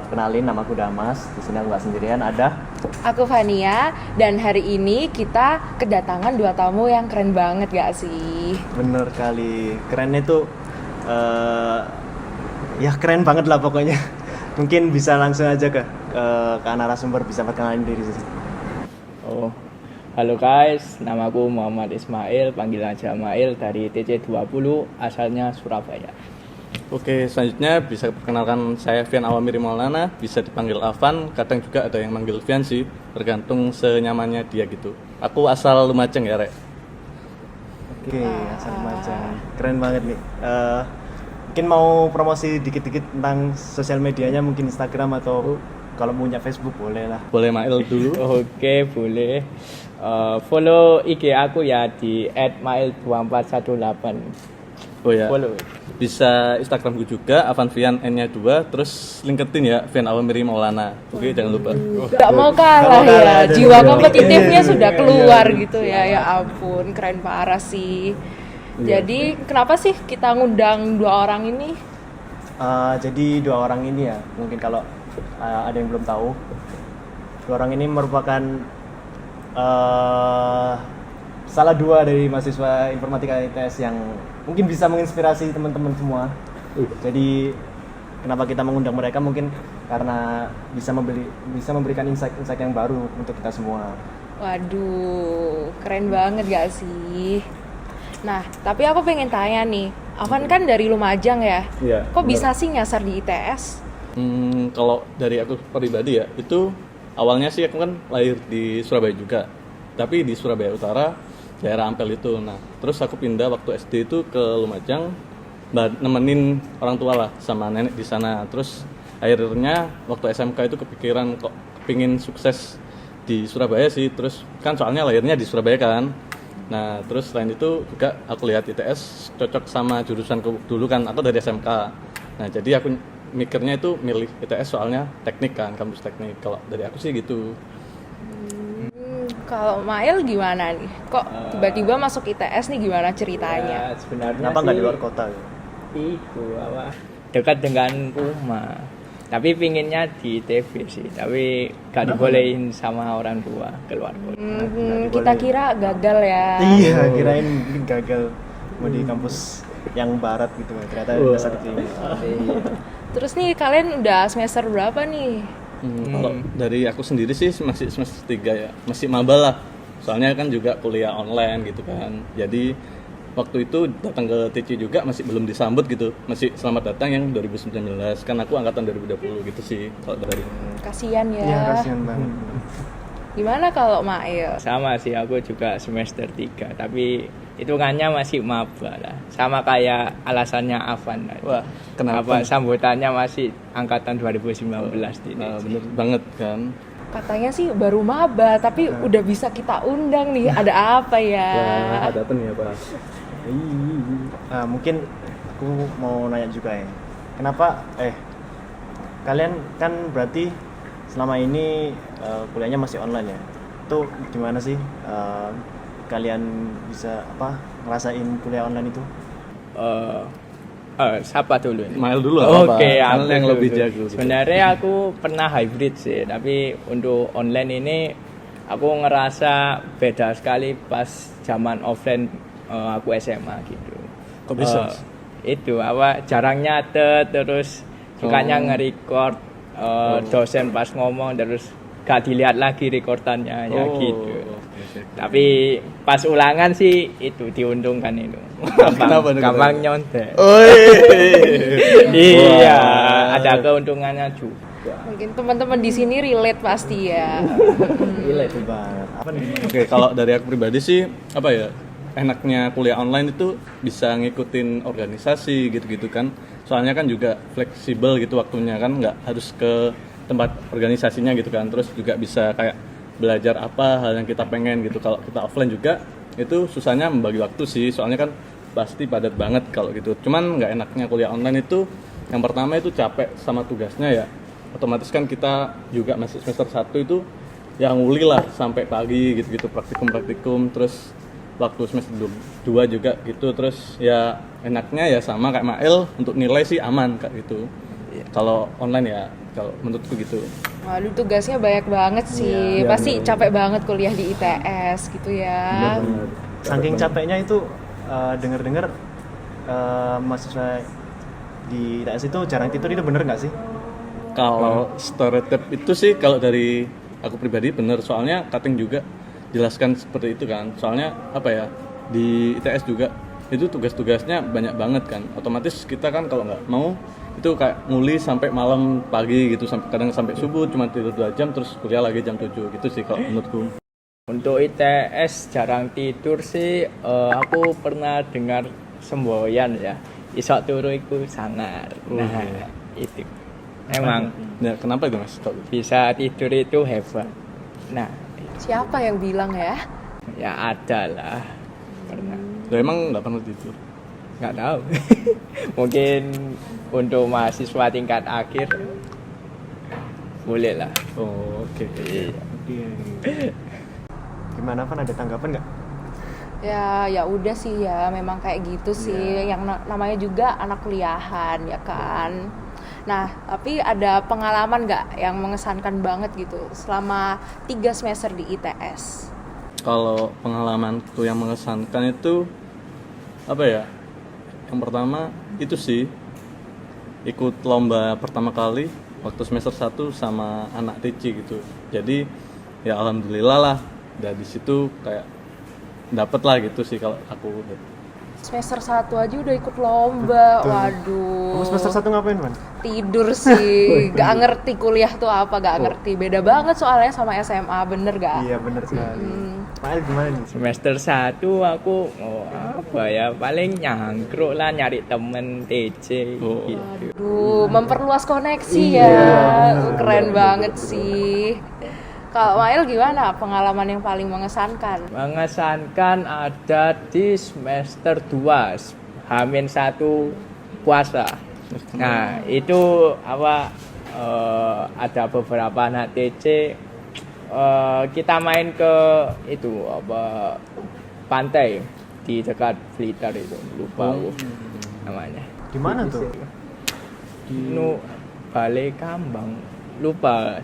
Kenalin, nama aku Damas. Di sini aku nggak sendirian, ada. Aku Fania, dan hari ini kita kedatangan dua tamu yang keren banget gak sih? Bener kali, kerennya tuh ya keren banget lah pokoknya. Mungkin bisa langsung aja ke narasumber, bisa perkenalin diri sih. Oh, halo guys, namaku Muhammad Ismail, panggilan aja Mail dari TC20, asalnya Surabaya. Oke, selanjutnya bisa perkenalkan saya Fian Awamiri Maulana, bisa dipanggil Avan, kadang juga ada yang manggil Fian sih, tergantung senyamannya dia gitu. Aku asal Lumajang ya, Rek. Oke, asal Lumajang. Keren banget nih. Mungkin mau promosi dikit-dikit tentang sosial medianya, mungkin Instagram atau kalau punya Facebook boleh lah. Boleh Mail dulu. Oke, boleh. Follow IG aku ya di @mail2418. Oh ya, Follow. bisa Instagramku juga, Avanfian N-nya 2, terus LinkedIn ya, Fian Awamiri Maulana. Oke, jangan lupa. Gak mau kalah ya, jiwa kompetitifnya sudah keluar gitu ya. Ya ampun, keren parah sih. Jadi kenapa sih kita ngundang dua orang ini? Jadi dua orang ini ya, mungkin kalau ada yang belum tahu, dua orang ini merupakan salah dua dari mahasiswa informatika ITS yang mungkin bisa menginspirasi teman-teman semua. Jadi kenapa kita mengundang mereka, mungkin karena bisa memberikan insight yang baru untuk kita semua. Waduh, keren banget gak sih? Nah, tapi aku pengen tanya nih, Avan kan dari Lumajang ya? Iya. Kok bisa sih nyasar di ITS? Kalau dari aku pribadi ya, itu awalnya sih aku kan lahir di Surabaya juga, tapi di Surabaya Utara, daerah Ampel itu. Nah, terus aku pindah waktu SD itu ke Lumajang, nemenin orang tua lah sama nenek di sana. Terus akhirnya waktu SMK itu kepikiran kok kepingin sukses di Surabaya sih. Terus kan soalnya lahirnya di Surabaya kan. Nah, terus selain itu juga aku lihat ITS cocok sama jurusanku dulu kan, aku dari SMK. Nah, jadi aku mikirnya itu milih ITS soalnya teknik kan, kampus teknik. Kalau dari aku sih gitu. Kalau Mail gimana nih? Kok tiba-tiba masuk ITS nih, gimana ceritanya? Ya, sebenarnya Kenapa nggak di sih luar kota? itu apa? Dekat dengan rumah. Tapi pinginnya di TV sih, tapi gak dibolehin sama orang tua keluar kota. Kita kira gagal ya. Iya, kirain mungkin gagal mau di kampus yang barat gitu, ternyata udah satu sini. Terus nih kalian udah semester berapa nih? Kalau dari aku sendiri sih masih semester 3 ya, masih maba lah. Soalnya kan juga kuliah online gitu kan. Jadi waktu itu datang ke TC juga masih belum disambut gitu. Masih selamat datang yang 2019, kan aku angkatan 2020 gitu sih kalau dari. Kasian ya. Iya, kasihan banget. Gimana kalau Mail? Sama sih, aku juga semester 3, tapi hitungannya masih maba lah. Sama kayak alasannya Avan tadi. Wah, kenapa? Sambutannya masih angkatan 2019 di Nah, TC. bener banget kan. Katanya sih baru maba, tapi udah bisa kita undang nih. Ada apa ya? Wah, datang ya Pak. Mungkin aku mau nanya juga ya. Kenapa kalian kan berarti selama ini kuliahnya masih online ya? Itu gimana sih kalian bisa ngerasain kuliah online itu? Siapa dulu ini? Mail dulu apa? Oke, Kan aku yang dulu. lebih jago. Gitu. Sebenarnya aku pernah hybrid sih, tapi untuk online ini aku ngerasa beda sekali pas zaman offline aku SMA gitu. Kok bisa? Itu apa? Jarang nyatet, terus sukanya nge-record dosen pas ngomong, terus gak dilihat lagi rekordannya ya gitu. Okay. Tapi pas ulangan sih itu diuntungkan itu. Kenapa? Gampang nyontek. Oh, Iya, ada keuntungannya juga. Mungkin teman-teman di sini relate pasti ya. Itu banget. Apa nih? Oke, kalau dari aku pribadi sih apa ya? Enaknya kuliah online itu bisa ngikutin organisasi gitu-gitu kan. Soalnya kan juga fleksibel gitu waktunya kan, nggak harus ke tempat organisasinya gitu kan. Terus juga bisa kayak belajar apa hal yang kita pengen gitu. Kalau kita offline juga itu susahnya membagi waktu sih. Soalnya kan pasti padat banget kalau gitu. Cuman nggak enaknya kuliah online itu yang pertama itu capek sama tugasnya ya. Otomatis kan kita juga masih semester 1 itu yang nguli lah sampai pagi gitu-gitu, praktikum terus waktu semester 2 juga gitu. Terus ya enaknya ya sama kayak Mail, untuk nilai sih aman kayak gitu. Kalau online ya kalau menurutku gitu. Waduh, tugasnya banyak banget sih. Iya, Pasti bener. capek banget kuliah di ITS gitu ya. Saking capeknya itu dengar-dengar mahasiswa di ITS itu jarang tidur, itu bener nggak sih? Kalau stereotip itu sih kalau dari aku pribadi bener, soalnya cutting juga jelaskan seperti itu kan. Soalnya apa ya, di ITS juga itu tugas-tugasnya banyak banget kan. Otomatis kita kan kalau nggak mau itu kayak nguli sampai malam pagi gitu, sampai kadang sampai subuh cuma tidur 2 jam terus kuliah lagi jam 7 gitu sih kalau menurutku. Untuk ITS jarang tidur sih, aku pernah dengar semboyan ya, isok turu iku sangar. Nah, itu emang Ya, kenapa itu Mas? Kalau bisa tidur itu hebat. Nah, Siapa yang bilang ya? ya ada lah, pernah. ya, emang nggak pernah tidur. Nggak tahu. Mungkin untuk mahasiswa tingkat akhir boleh lah. Oh, oke. Iya. Gimana, Van, ada tanggapan nggak? Ya udah sih ya, memang kayak gitu sih. Yang namanya juga anak kuliahan ya kan. Nah, tapi ada pengalaman nggak yang mengesankan banget gitu selama 3 semester di ITS? Kalau pengalamanku yang mengesankan itu apa ya? Yang pertama itu sih ikut lomba pertama kali waktu semester 1 sama anak TC gitu. Jadi ya alhamdulillah lah dari situ kayak dapet lah gitu sih kalau aku. Semester 1 aja udah ikut lomba. Waduh. Kamu semester 1 ngapain, Van? Tidur sih, gak ngerti kuliah tuh apa, gak ngerti. Beda banget soalnya sama SMA, bener gak? Iya, bener sekali. Pak, gimana nih? Semester 1 aku apa ya, paling nyangkruk lah nyari temen TC gitu. Duh, memperluas koneksi ya. Keren banget sih. Kalau Mail gimana pengalaman yang paling mengesankan? Mengesankan ada di semester 2 H-1 puasa. Nah, itu apa, ada beberapa anak TC, kita main ke itu apa, pantai di dekat Blitar itu, lupa aku namanya. Di mana tuh? Nu Balai Kambang, lupa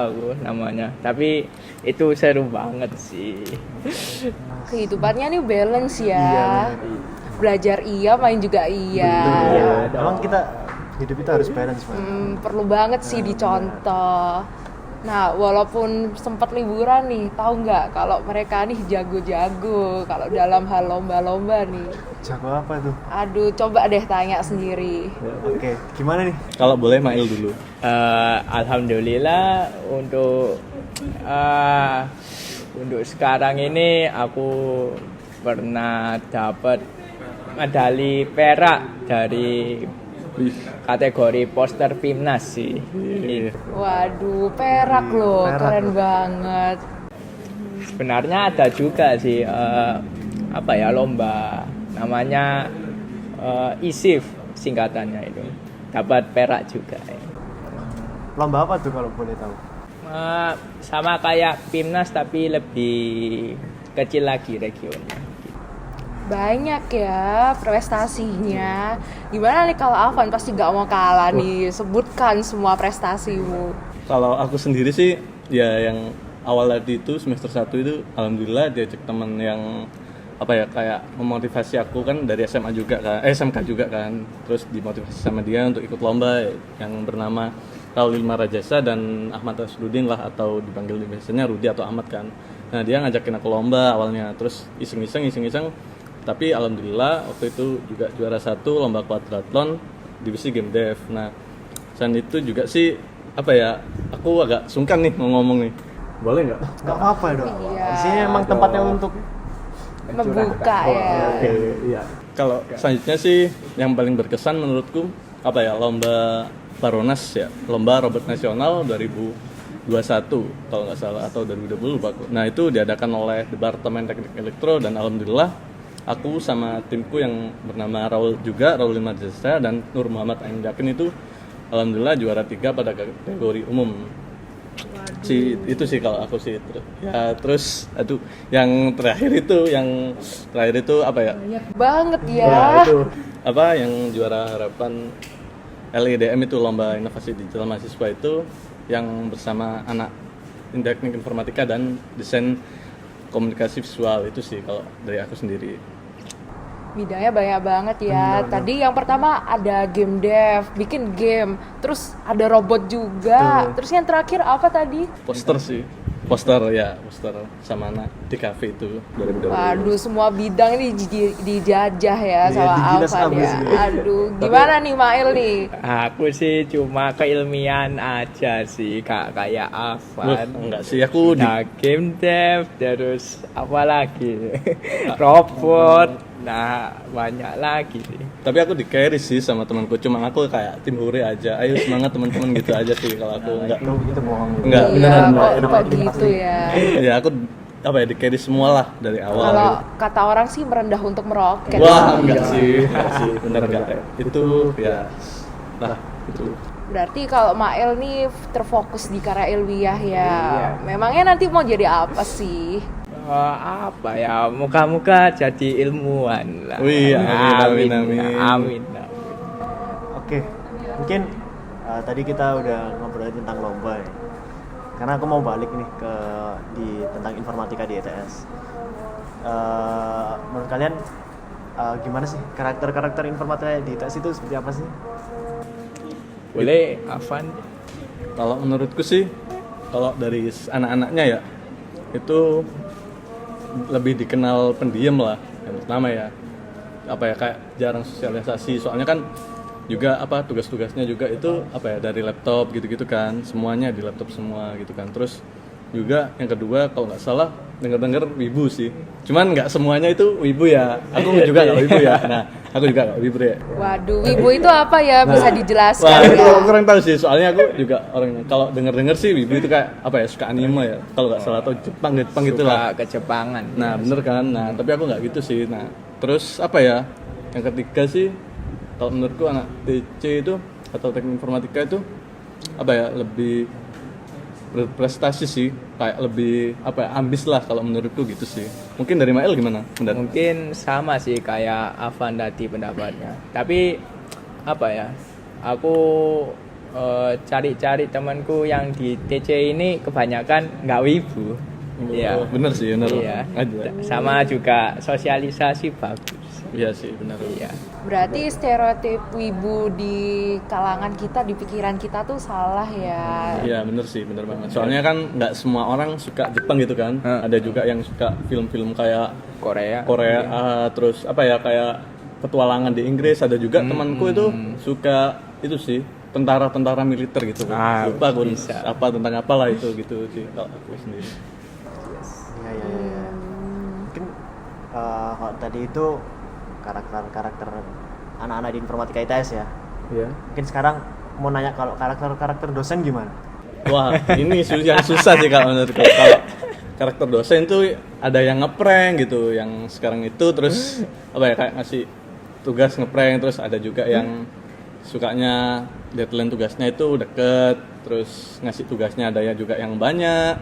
aku namanya, tapi itu seru banget sih. Kehidupannya nih balance ya. Iya, Belajar iya, main juga iya. Emang kita hidup itu harus balance, Van. Perlu banget sih dicontoh. Nah, walaupun sempat liburan nih, tahu nggak kalau mereka nih jago-jago kalau dalam hal lomba-lomba nih. Jago apa tuh? Aduh, coba deh tanya sendiri. Oke, gimana nih? Kalau boleh Mail dulu. Alhamdulillah untuk sekarang ini aku pernah dapat medali perak dari kategori poster Pimnas sih. Waduh, perak loh, Perak keren loh. banget. Sebenarnya ada juga sih apa ya, lomba namanya ISIF singkatannya itu, dapat perak juga ya. Lomba apa tuh kalau boleh tahu? Sama kayak Pimnas tapi lebih kecil lagi regionnya. Banyak ya prestasinya. Gimana nih kalau Alvan, pasti gak mau kalah nih, sebutkan semua prestasimu. Kalau aku sendiri sih ya yang awal tadi itu semester 1 itu alhamdulillah diajak teman yang apa ya, kayak memotivasi aku kan dari SMA juga kan, SMK juga kan. Terus dimotivasi sama dia untuk ikut lomba yang bernama Raul Ilmar Rajasa dan Ahmad Asrudin lah, atau dipanggil biasanya Rudi atau Ahmad kan. Nah, dia ngajakin aku lomba awalnya, terus iseng-iseng tapi alhamdulillah waktu itu juga juara 1 lomba quadrathlon divisi game dev. Nah, selain itu juga sih apa ya, aku agak sungkan nih mau ngomong nih. Boleh nggak? Gak apa-apa dong. Iya. Di sini emang tempatnya untuk Membuka ya. Iya. Kalau selanjutnya sih yang paling berkesan menurutku apa ya, lomba Baronas ya, lomba robot nasional 2021 kalau nggak salah, atau 2020 lupa aku. Nah, itu diadakan oleh Departemen Teknik Elektro dan alhamdulillah aku sama timku yang bernama Raul Ilmar Rajasa dan Nur Muhammad Ain Yakin itu alhamdulillah juara 3 pada kategori umum. Itu sih kalau aku sih. Terus aduh, yang terakhir itu apa ya? Banget ya. Ya, itu apa yang juara harapan LIDM itu lomba inovasi digital mahasiswa itu yang bersama anak teknik informatika dan desain komunikasi visual itu sih kalau dari aku sendiri. Bidangnya banyak banget ya. Bener. Tadi yang pertama ada game dev, bikin game, terus ada robot juga. Betul. Terus yang terakhir apa tadi? Poster sih. Poster sama anak di cafe itu 2020. Waduh, semua bidang ini dijajah ya Iya, sama digilas Alvan abis ya. nih. Aduh, gimana nih Mail nih? Aku sih cuma keilmian aja sih, Kak, kayak Wah, Afan. enggak sih, aku di Nah, game dev, terus apa lagi? Robot. Nah, banyak lagi sih. tapi aku di carry sih sama temanku, cuma aku kayak tim hore aja. Ayo semangat teman-teman gitu aja sih kalau aku enggak. Itu bohong. Enggak, Iya, beneran, kok gitu ya. Ya aku apa ya di carry semua lah dari awal. Kalau gitu. kata orang sih merendah untuk meroket. Wah, enggak sih, bener enggak. Itu ya, lah itu. Berarti kalau Mail nih terfokus di karya ilmiah ya. Iya. Memangnya nanti mau jadi apa sih? Apa ya? Muka-muka jadi ilmuwan lah. Wih, amin, amin. Amin. Oke, mungkin tadi kita udah ngobrol tentang lomba ya. Karena aku mau balik nih tentang informatika di ETS. Menurut kalian gimana sih karakter informatika di ETS itu seperti apa sih? Boleh, Afan? Kalau menurutku sih, kalau dari anak-anaknya ya, itu lebih dikenal pendiam lah. Yang pertama ya, apa ya kayak jarang sosialisasi. Soalnya kan juga apa tugas-tugasnya juga itu apa ya dari laptop gitu-gitu kan, semuanya di laptop semua gitu kan. Terus juga yang kedua kalau nggak salah dengar-dengar wibu sih. Cuman nggak semuanya itu wibu ya. Aku juga nggak wibu ya. Nah, aku juga nggak wibu ya. Waduh, wibu itu apa ya? Bisa dijelaskan Wah, itu ya? aku kurang tahu sih. Soalnya aku juga orang kalau denger-denger sih wibu itu kayak apa ya suka anime ya. Kalau nggak salah atau Jepang gitu lah. Suka kejepangan. Nah, bener kan? Nah, tapi aku nggak gitu sih. Nah, terus apa ya? Yang ketiga sih, kalau menurutku anak TC itu atau teknik informatika itu apa ya lebih berprestasi sih, kayak lebih apa ya ambis lah kalau menurutku gitu sih. Mungkin dari Mael gimana? Pendapat? Mungkin sama sih kayak Afan tadi pendapatnya. Tapi apa ya? Aku cari-cari temanku yang di TC ini kebanyakan nggak wibu. Iya. Oh, bener sih, bener. Iya. Ada. Sama juga sosialisasi bagus. Iya sih, bener. Iya. Berarti stereotip wibu di kalangan kita, di pikiran kita tuh salah ya. Iya bener sih, bener banget. Soalnya kan nggak semua orang suka Jepang gitu kan. Ada juga yang suka film-film kayak Korea. terus apa ya kayak petualangan di Inggris. Ada juga temanku itu suka itu sih tentara militer gitu. Ah, Lupa gue bisa. apa tentang apalah itu gitu sih kalau aku sendiri. Iya. Mungkin kalau tadi itu karakter anak-anak di informatika ITS ya. Iya. Mungkin sekarang mau nanya kalau karakter dosen gimana? Wah, ini yang susah sih kalau menurutku. Kalau karakter dosen tuh ada yang ngeprank gitu, yang sekarang itu terus apa ya kayak ngasih tugas ngeprank, terus ada juga yang sukanya deadline tugasnya itu deket, terus ngasih tugasnya ada ya juga yang banyak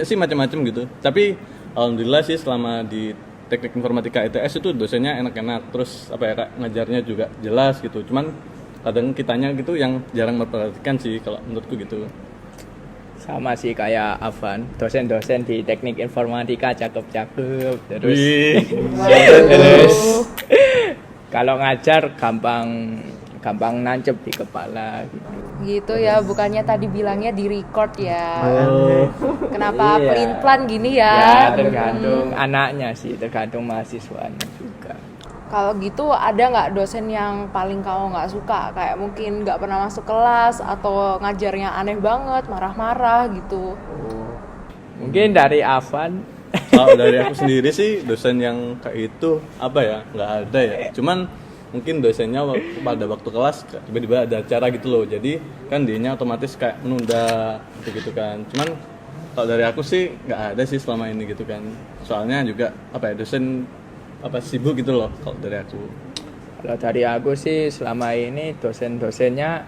sih macam-macam gitu. Tapi alhamdulillah sih selama di teknik informatika ITS itu dosennya enak-enak, terus apa ya kayak ngajarnya juga jelas gitu. Cuman kadang kitanya gitu yang jarang memperhatikan sih kalau menurutku gitu. Sama sih kayak Afan, dosen-dosen di teknik informatika cakep-cakep terus Wih. terus kalau ngajar gampang nancep di kepala gitu. Gitu ya, bukannya tadi bilangnya di record ya. Kenapa Iya. pelin-pelan gini Ya ya? tergantung anaknya sih, tergantung mahasiswanya juga. Kalau gitu ada nggak dosen yang paling kamu nggak suka? Kayak mungkin nggak pernah masuk kelas atau ngajarnya aneh banget, marah-marah gitu. Mungkin dari Afan. Kalau dari aku sendiri sih dosen yang kayak itu apa ya nggak ada ya. Cuman mungkin dosennya pada waktu kelas tiba-tiba ada acara gitu loh. Jadi kan dianya otomatis kayak menunda gitu kan. Cuman kalau dari aku sih nggak ada sih selama ini gitu kan. Soalnya juga apa ya dosen apa sibuk gitu loh kalau dari aku. Kalau dari aku sih selama ini dosen-dosennya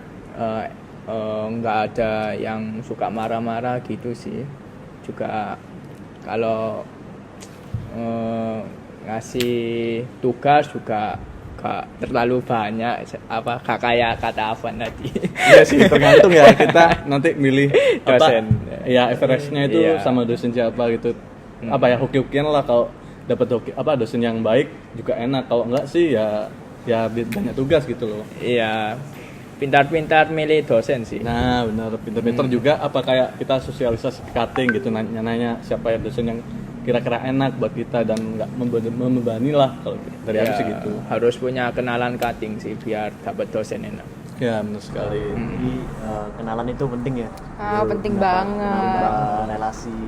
nggak ada yang suka marah-marah gitu sih. Juga kalau ngasih tugas juga gak terlalu banyak gak kayak kata Afan tadi. Iya sih, tergantung ya kita nanti milih Dosen. Ya average-nya itu Iya. sama dosen siapa gitu. Apa ya hoki-hokian lah, kalau dapat dosen yang baik juga enak, kalau enggak sih ya banyak tugas gitu loh. Iya, pintar-pintar milih dosen sih. Nah benar, pinter-pinter juga apa kayak kita sosialisasi cutting gitu, nanya siapa ya dosen yang kira-kira enak buat kita dan nggak membebani lah, kalau dari aku Ya, sih gitu. harus punya kenalan cutting sih biar dapat dosen enak. Ya benar sekali. Jadi kenalan itu penting ya. Penting Nambah banget. relasi.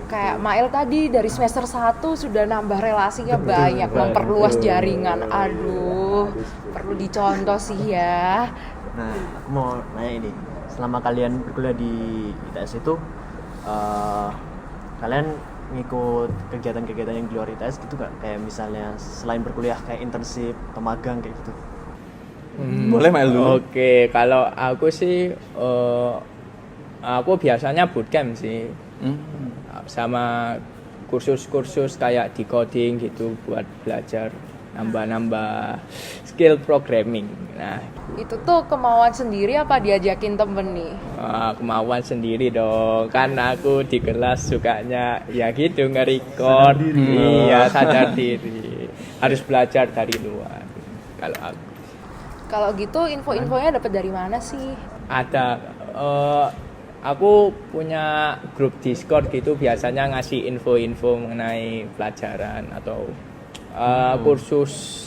Kayak Mael tadi dari semester 1 sudah nambah relasinya banyak, memperluas jaringan. Aduh, perlu dicontoh sih ya. Nah, aku mau nanya ini, selama kalian berkuliah di ITS itu, kalian ngikut kegiatan-kegiatan yang di luar ITS gitu gak? Kayak misalnya selain berkuliah kayak internship atau magang kayak gitu. Boleh Mael dulu. Oke, kalau aku sih aku biasanya bootcamp sih. Sama kursus-kursus kayak decoding gitu buat belajar nambah-nambah skill programming. Nah, Itu tuh kemauan sendiri apa diajakin temen nih? kemauan sendiri dong, kan aku di kelas sukanya ya gitu nge-record. Iya, sadar diri, harus belajar dari luar. Kalau aku Kalau gitu info-infonya dapat dari mana sih? ada aku punya grup Discord gitu, biasanya ngasih info-info mengenai pelajaran atau kursus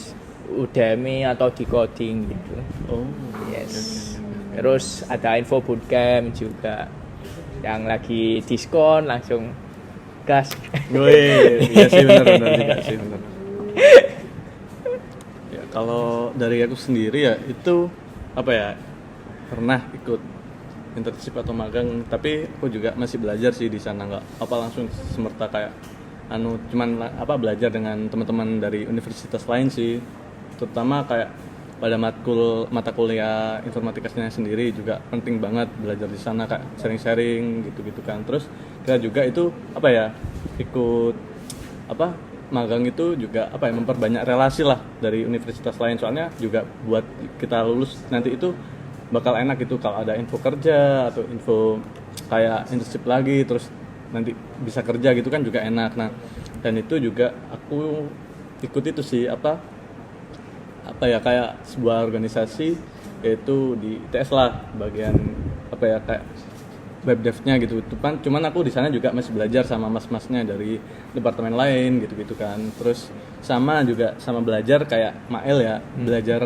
Udemy atau decoding gitu. Oh. Yes. Terus ada info bootcamp juga yang lagi diskon, langsung gas. Wih, iya sih benar juga sih benar. Ya, kalau dari aku sendiri ya itu apa ya, pernah ikut internship atau magang, tapi aku juga masih belajar sih di sana, nggak apa langsung semerta kayak cuman belajar dengan teman-teman dari universitas lain sih, terutama kayak pada mata kuliah informatikanya sendiri juga penting banget belajar di sana, kayak sharing-sharing gitu-gitu kan. Terus kita juga itu ikut magang itu juga memperbanyak relasi lah dari universitas lain, soalnya juga buat kita lulus nanti itu bakal enak gitu kalau ada info kerja atau info kayak internship lagi, terus nanti bisa kerja gitu kan juga enak. Nah, dan itu juga aku ikut itu sih kayak sebuah organisasi, yaitu di ITS lah, bagian kayak web dev-nya gitu. Cuman aku di sana juga masih belajar sama mas-masnya dari departemen lain gitu-gitu kan. Terus sama belajar kayak Mael ya, belajar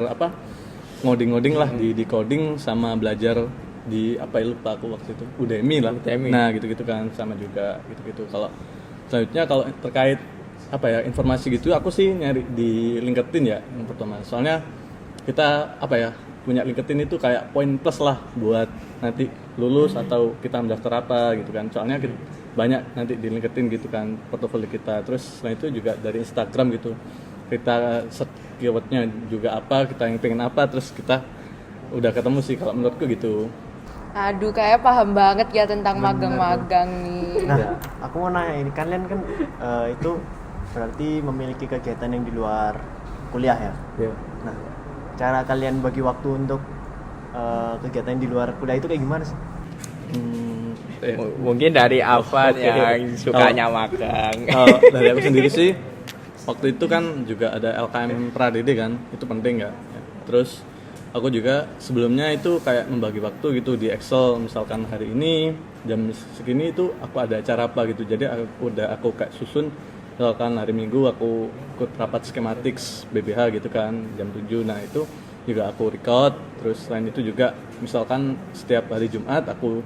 ngoding-ngoding lah di coding, sama belajar di lupa aku waktu itu Udemy lah. Nah gitu-gitu kan, sama juga gitu-gitu. Kalau selanjutnya kalau terkait informasi gitu, aku sih nyari di LinkedIn ya yang pertama, soalnya kita punya LinkedIn itu kayak poin plus lah buat nanti lulus atau kita mendaftar apa gitu kan, soalnya banyak nanti di LinkedIn gitu kan portofolio kita. Terus selain itu juga dari Instagram gitu, kita search keywordnya juga kita yang pengen terus kita udah ketemu sih kalau menurutku gitu. Aduh, kayak paham banget ya tentang magang-magang nih. Nah, aku mau nanya ini, kalian kan itu berarti memiliki kegiatan yang di luar kuliah ya? Yeah. Nah, cara kalian bagi waktu untuk kegiatan di luar kuliah itu kayak gimana sih? Mungkin dari Afan yang sukanya magang. Dari aku sendiri sih, waktu itu kan juga ada LKM Pradede kan, itu penting ya. Terus aku juga sebelumnya itu kayak membagi waktu gitu di Excel, misalkan hari ini jam segini itu aku ada acara apa gitu, jadi aku kayak susun. Misalkan hari Minggu aku ikut rapat schematics BBH gitu kan jam 7, nah itu juga aku record. Terus selain itu juga misalkan setiap hari Jumat aku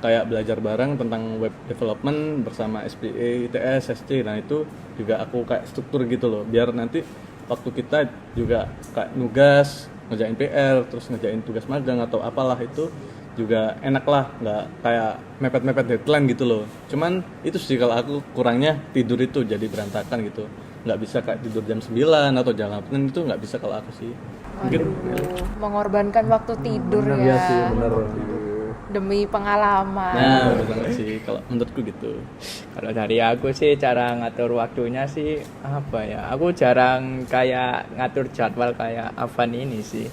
kayak belajar bareng tentang web development bersama SPE, ITS, SC. Nah itu juga aku kayak struktur gitu loh, biar nanti waktu kita juga kayak nugas, ngerjain PR, terus ngerjain tugas magang atau apalah itu juga enak lah, nggak kayak mepet-mepet deadline gitu loh. Cuman itu sih kalau aku kurangnya tidur itu jadi berantakan gitu, nggak bisa kayak tidur jam 9 atau jam 8 itu nggak bisa kalau aku sih. Aduh, mengorbankan waktu tidur Bener ya. sih, bener. demi pengalaman. Nah, betul banget sih kalau menurutku gitu. Kalau dari aku sih cara ngatur waktunya sih apa ya? Aku jarang kayak ngatur jadwal kayak Avan ini sih.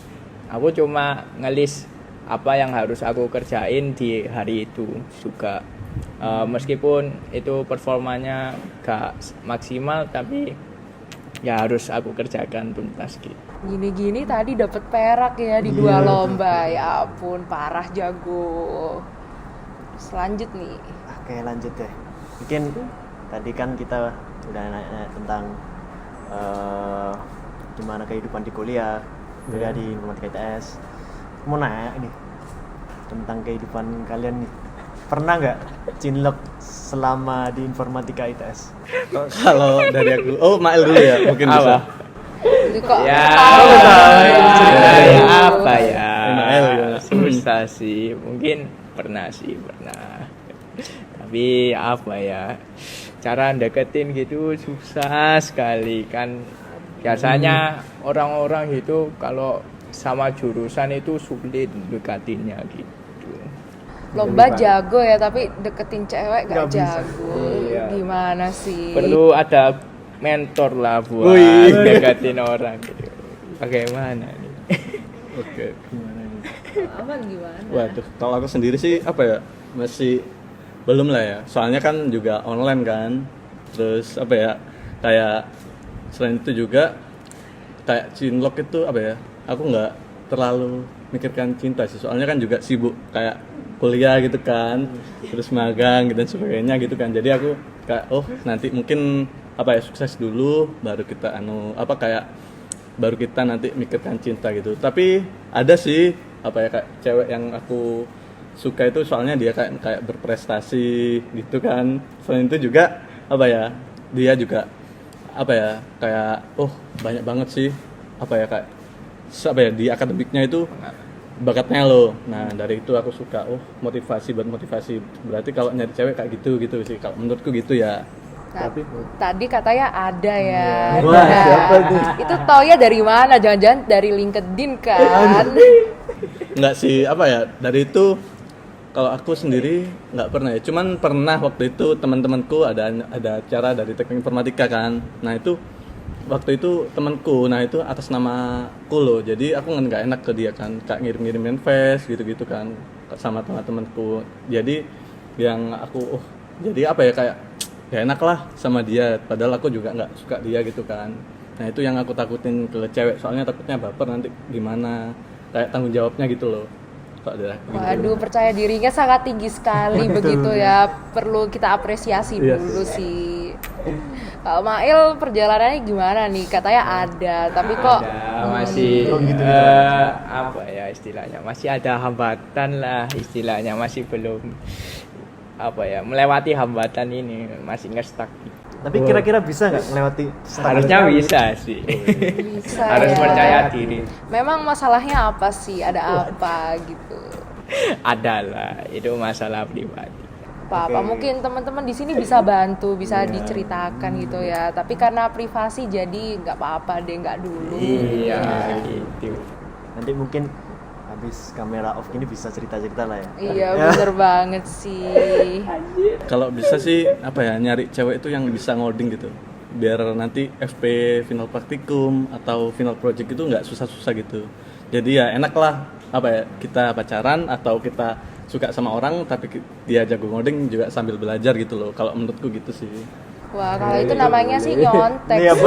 Aku cuma ngelis apa yang harus aku kerjain di hari itu juga. Meskipun itu performanya gak maksimal tapi ya harus aku kerjakan tuntas gitu. Gini-gini tadi dapat perak ya di 2 lomba. Ya ampun, parah jago. Selanjut nih. Oke, lanjut deh. Mungkin tadi kan kita udah nanya tentang gimana kehidupan di kuliah di informatika ITS. Mau nanya nih tentang kehidupan kalian nih. Pernah nggak cinlok selama di informatika ITS? Kalau dari aku, Mael dulu ya, mungkin bisa. Apa? Itu kok Ya, tahu ya, apa ya? Mael gimana? Susah sih, mungkin pernah. Tapi apa ya? Cara deketin gitu susah sekali kan. Biasanya orang-orang itu kalau sama jurusan itu sulit deketinnya gitu. lomba jago ya, tapi deketin cewek gak Nggak bisa. jago. Iya. Gimana sih? Perlu ada mentor lah buat Wih. deketin orang gitu. Bagaimana nih? Oke. Gimana nih? Aman gimana? Waduh, kalau aku sendiri sih apa ya? Masih belum lah ya. Soalnya kan juga online kan. Terus apa ya? Kayak selain itu juga kayak cinlok itu apa ya? Aku nggak terlalu mikirkan cinta sih. Soalnya kan juga sibuk kayak kuliah gitu kan. Terus magang gitu dan sebagainya gitu kan. Jadi aku kayak nanti mungkin apa ya sukses dulu baru kita baru kita nanti mikirkan cinta gitu. Tapi ada sih apa ya kayak cewek yang aku suka itu soalnya dia kayak berprestasi gitu kan. Selain itu juga apa ya dia juga apa ya kayak banyak banget sih apa ya di akademiknya itu bakatnya loh. Nah dari itu aku suka motivasi berarti kalau nyari cewek kayak gitu sih kalau menurutku gitu ya. Nah, tadi katanya ada ya. Wah, Nah, siapa tuh? itu taunya dari mana? Jangan-jangan dari LinkedIn kan? Nggak sih apa ya dari itu kalau aku sendiri nggak pernah ya cuman pernah waktu itu teman-temanku ada acara dari teknik informatika kan. Nah itu waktu itu temanku itu atas namaku loh, jadi aku nggak enak ke dia kan kayak ngirim manifest gitu kan sama teman-temanku. Jadi yang aku jadi apa ya kayak gak enak lah sama dia padahal aku juga nggak suka dia gitu kan. Nah itu yang aku takutin ke cewek soalnya takutnya baper nanti gimana kayak tanggung jawabnya gitu loh. Waduh, percaya dirinya sangat tinggi sekali begitu ya. Perlu kita apresiasi dulu sih. Kalau Mail perjalanannya gimana nih? Katanya ada, tapi kok ada, masih apa ya istilahnya? Masih ada hambatan lah istilahnya, masih belum apa ya melewati hambatan ini, masih ngestak. Tapi kira-kira bisa nggak melewati Harusnya bisa sih. bisa Harus ya. percaya diri. Memang masalahnya apa sih? Ada apa gitu? Adalah itu masalah pribadi. Apa Oke. mungkin teman-teman di sini bisa bantu, bisa diceritakan gitu ya. Tapi karena privasi jadi nggak apa-apa deh, nggak dulu. Iya gitu. Nanti mungkin habis kamera off gini bisa cerita-cerita lah ya. Iya bener banget sih. Kalau bisa sih apa ya nyari cewek itu yang bisa ngoding gitu biar nanti FP final praktikum atau final project itu nggak susah-susah gitu. Jadi ya enak lah apa ya kita pacaran atau kita suka sama orang tapi dia jago ngoding juga sambil belajar gitu loh. Kalau menurutku gitu sih. Wah kalau itu namanya sih nyontek. Iya, sih.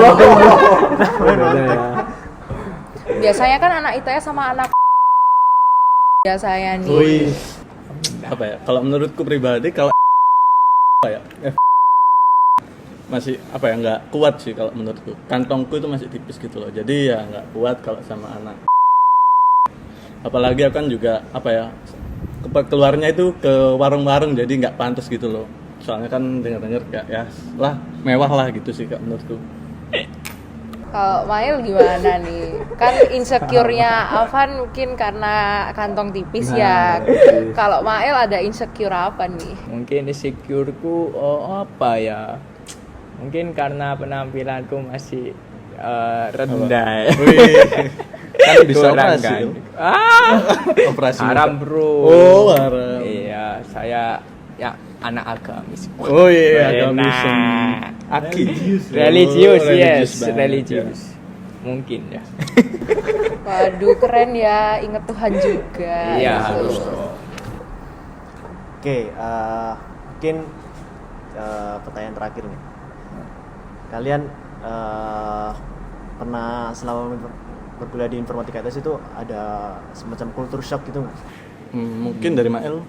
bener. Biasanya kan anak ITS sama anak biasanya nih. Wih, Apa ya? Kalau menurutku pribadi kalau apa ya masih apa ya nggak kuat sih kalau menurutku. Kantongku itu masih tipis gitu loh. Jadi ya nggak kuat kalau sama anak. Apalagi aku kan juga apa ya keluarnya itu ke warung-warung jadi nggak pantas gitu loh. Soalnya kan dengar-dengar kayak ya lah mewah lah gitu sih kak menurutku. Kalau Mail gimana nih? Kan insecure-nya Avan mungkin karena kantong tipis ya. Kalau Mail ada insecure apa nih? Mungkin insecureku apa ya? Mungkin karena penampilanku masih rendah. Ya. kan bisa Kurang operasi. kan? Tuh. Operasi Haram muka. bro. Oh, haram. Iya, saya ya anak agamis. Oh iya, Enak. agamis. Aki. Religius, Oh, yes, banget, religius. Mungkin ya. Waduh, keren ya, inget Tuhan juga. Iya, gitu. harus dong. Oke, mungkin pertanyaan terakhir nih. Kalian pernah selama berkuliah di informatika ITS itu ada semacam culture shock gitu nggak? Mungkin dari Mael.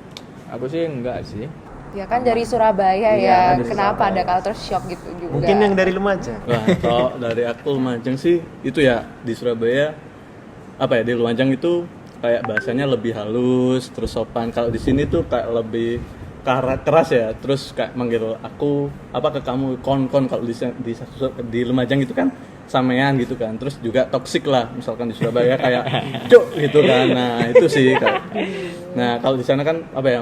Aku sih enggak sih. Ya kan dari Surabaya Iya, ya, dari kenapa Surabaya. ada culture shock gitu juga? Mungkin yang dari Lumajang. Wah, kalau dari aku Lumajang sih itu ya di Surabaya apa ya di Lumajang itu kayak bahasanya lebih halus terus sopan. Kalau di sini tuh kayak lebih keras ya, terus kayak manggil aku apa ke kamu kon kalau di Lumajang itu kan sampean gitu kan, terus juga toksik lah misalkan di Surabaya kayak cuk gitu kan. Nah itu sih nah kalau di sana kan apa ya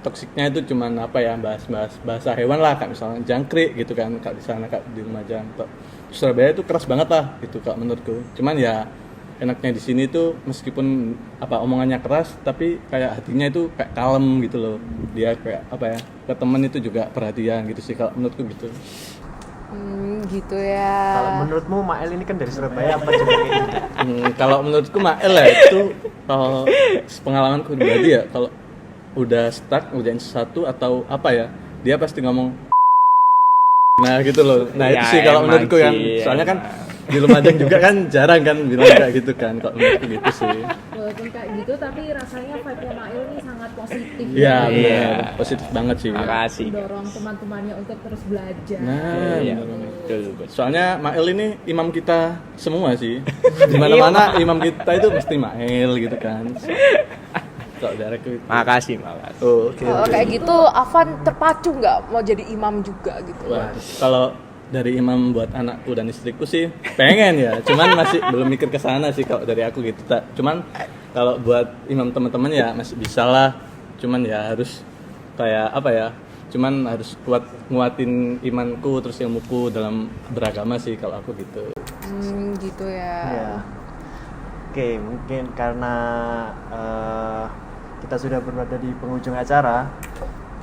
toksiknya itu cuman apa ya bahasa hewan lah kayak misalnya jangkrik gitu kan. Kalau di sana kayak di Lumajang, di Surabaya itu keras banget lah gitu kak menurutku. Cuman ya enaknya di sini tuh meskipun apa omongannya keras tapi kayak hatinya itu kayak kalem gitu loh. Dia kayak apa ya ke temen itu juga perhatian gitu sih kalau menurutku gitu. Gitu ya. Kalau menurutmu Mael ini kan dari Surabaya apa juga kayak gitu? Kalau menurutku Mael ya itu kalau pengalamanku pribadi ya kalau udah stuck udah sesuatu atau apa ya dia pasti ngomong nah gitu loh. Nah itu Ya, sih kalau emang menurutku yang sih, soalnya kan emang. di Lumajang juga kan jarang kan bilang kayak gitu kan. Kalau menurutku gitu sih. Walaupun kayak gitu tapi rasanya vibe-nya Mail nih sangat positif. Iya Iya. benar positif banget sih. Makasih. Mendorong teman-temannya untuk terus belajar. Nah, Iya, benar. betul. Soalnya Mael ini imam kita semua sih. Di mana-mana imam kita itu mesti Mael gitu kan. Kalau dari aku itu. Makasih. Oh, oke. Kalau kayak gitu, Afan terpacu nggak mau jadi imam juga gitu? Wah, kalau dari imam buat anakku dan istriku sih pengen ya, cuman masih belum mikir ke sana sih kalau dari aku gitu. Cuman kalau buat imam teman-teman ya masih bisa lah. Cuman ya harus kayak apa ya? Cuman harus nguatin imanku terus ilmuku dalam beragama sih kalau aku gitu. Gitu ya. Iya. Oke, mungkin karena kita sudah berada di penghujung acara,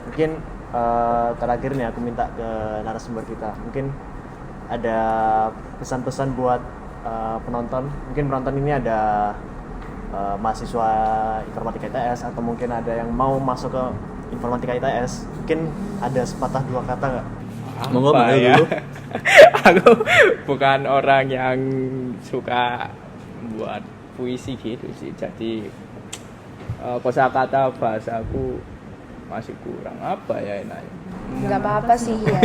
mungkin terakhir nih aku minta ke narasumber kita, mungkin ada pesan-pesan buat penonton. Mungkin penonton ini ada mahasiswa informatika ITS atau mungkin ada yang mau masuk ke informatika ITS. Mungkin ada sepatah dua kata nggak? Monggo Apa Mael ya? dulu. Aku bukan orang yang suka buat puisi gitu sih. Jadi kosakata bahasaku masih kurang. Apa ya enaknya? Nggak apa-apa sih ya.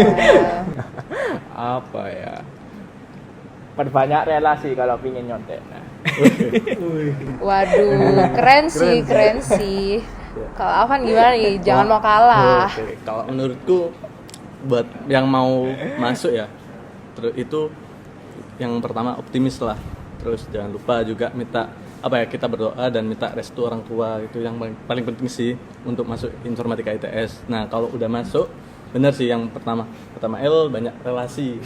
Apa ya? Perbanyak relasi kalau pingin nyontek. Nah. Waduh, keren sih. Kalau Afan gimana nih? Jangan mau kalah. Oke. Kalau menurutku buat yang mau masuk ya, terus itu yang pertama optimis lah. Terus jangan lupa juga minta apa ya kita berdoa dan minta restu orang tua, itu yang paling penting sih untuk masuk informatika ITS. Nah kalau udah masuk bener sih yang pertama L banyak relasi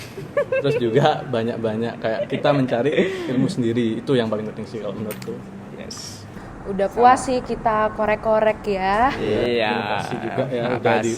terus juga banyak kayak kita mencari ilmu sendiri, itu yang paling penting sih kalau menurutku. Yes. Udah puas sih kita korek-korek ya. Iya. Terima kasih juga ya udah Makasih.